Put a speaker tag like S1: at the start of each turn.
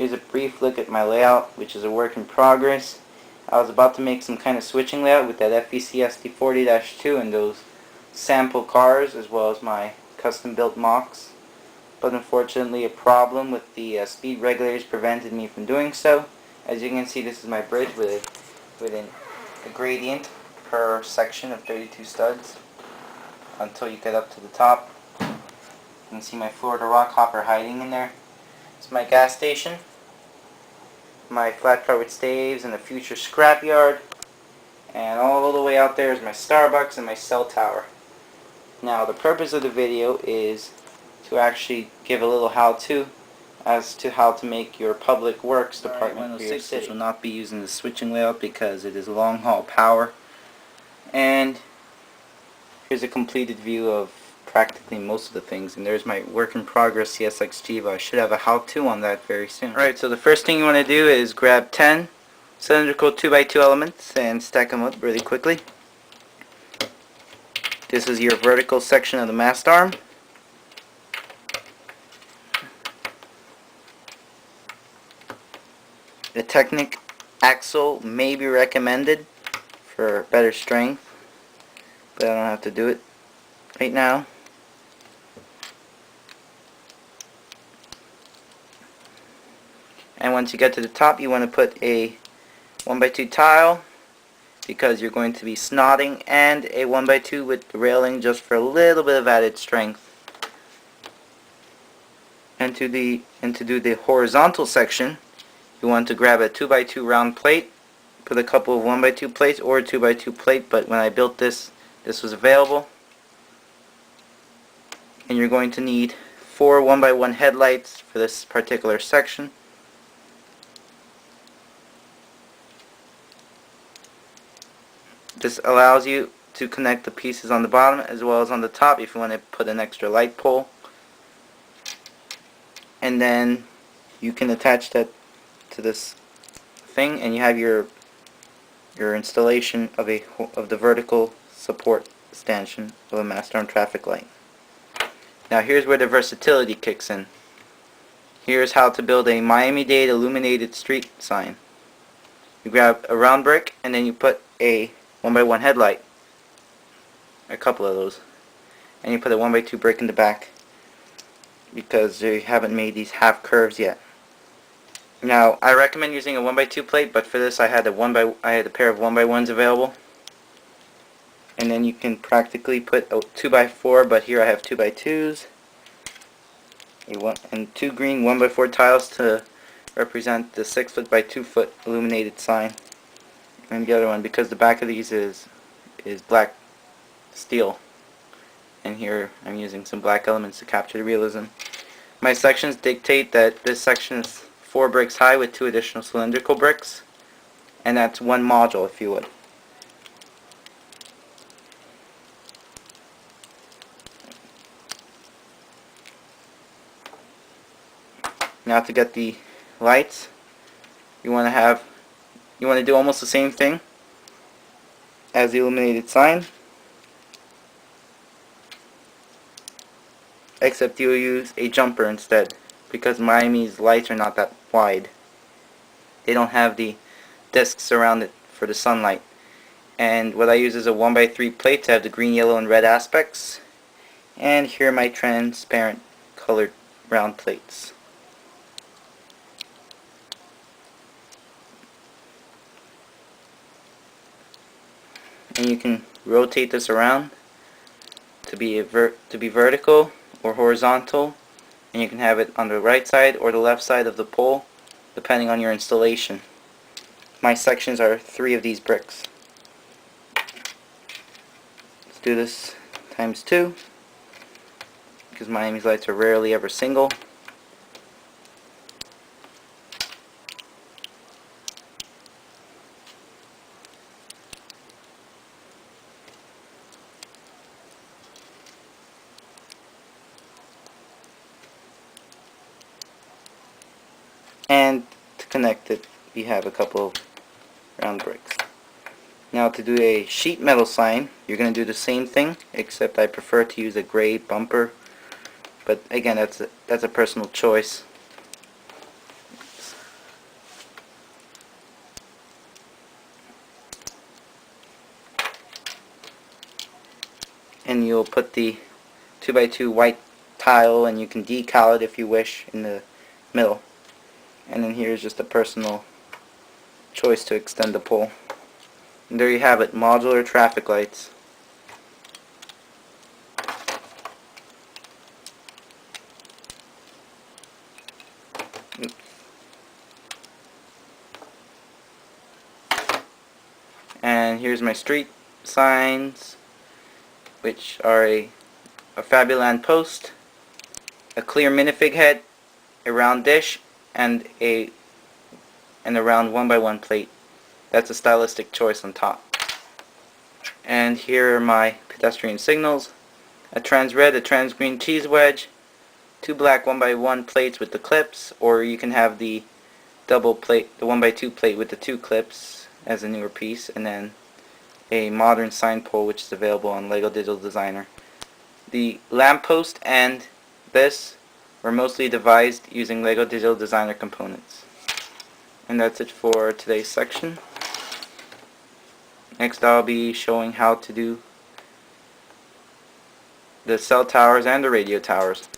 S1: Here's a brief look at my layout, which is a work in progress. I was about to make some kind of switching layout with that FEC SD40-2 and those sample cars, as well as my custom built mocks. But unfortunately, a problem with the speed regulators prevented me from doing so. As you can see, this is my bridge with a gradient per section of 32 studs until you get up to the top. You can see my Florida rock hopper hiding in there. It's my gas station, my flat part with staves, and the future scrapyard. And all the way out there is my Starbucks and my cell tower. Now, the purpose of the video is to actually give a little how-to as to how to make your public works department for your city. Which will not be using the switching layout because it is long haul power. And here's a completed view of practically most of the things, and there's my work in progress CSX Jiva. I should have a how-to on that very soon. Alright, so the first thing you want to do is grab 10 cylindrical 2x2 elements and stack them up really quickly. This is your vertical section of the mast arm. The Technic axle may be recommended for better strength, but I don't have to do it right now. And once you get to the top, you want to put a 1x2 tile, because you're going to be snotting, and a 1x2 with the railing just for a little bit of added strength. And to do the horizontal section, you want to grab a 2x2 round plate, put a couple of 1x2 plates or a 2x2 plate, but when I built this was available. And you're going to need 4 1x1 headlights for this particular section. This allows you to connect the pieces on the bottom as well as on the top if you want to put an extra light pole. And then you can attach that to this thing, and you have your installation of the vertical support stanchion of a mast arm traffic light. Now here's where the versatility kicks in. Here's how to build a Miami-Dade illuminated street sign. You grab a round brick and then you put a 1x1 headlight, a couple of those, and you put a 1x2 brick in the back because they haven't made these half curves yet. Now I recommend using a 1x2 plate, but for this I had a pair of 1x1s available, and then you can practically put a 2x4, but here I have 2x2s, and 2 green 1x4 tiles to represent the 6 foot by 2 foot illuminated sign. And the other one, because the back of these is black steel, and here I'm using some black elements to capture the realism. My sections dictate that this section is 4 bricks high with 2 additional cylindrical bricks, and that's 1 module, if you would. Now to get the lights, you want to do almost the same thing as the illuminated sign, except you'll use a jumper instead, because Miami's lights are not that wide. They don't have the discs around it for the sunlight. And what I use is a 1x3 plate to have the green, yellow, and red aspects. And here are my transparent colored round plates. And you can rotate this around to be vertical or horizontal, and you can have it on the right side or the left side of the pole depending on your installation. My sections are 3 of these bricks. Let's do this times 2, because Miami's lights are rarely ever single. And to connect it, we have a couple of round bricks. Now to do a sheet metal sign, you're going to do the same thing, except I prefer to use a gray bumper. But again, that's a personal choice. and you'll put the 2x2 white tile, and you can decal it if you wish in the middle. And then here's just a personal choice to extend the pole. And there you have it, modular traffic lights. Oops. And here's my street signs, which are a Fabuland post, a clear minifig head, a round dish, and a round 1x1 plate. That's a stylistic choice on top. And here are my pedestrian signals: a trans red, a trans green cheese wedge, 2 black 1x1 plates with the clips, or you can have the double plate, the 1x2 plate with the 2 clips as a newer piece, and then a modern sign pole which is available on Lego Digital Designer. The lamppost and this were mostly devised using Lego Digital Designer components. And that's it for today's section. Next I'll be showing how to do the cell towers and the radio towers.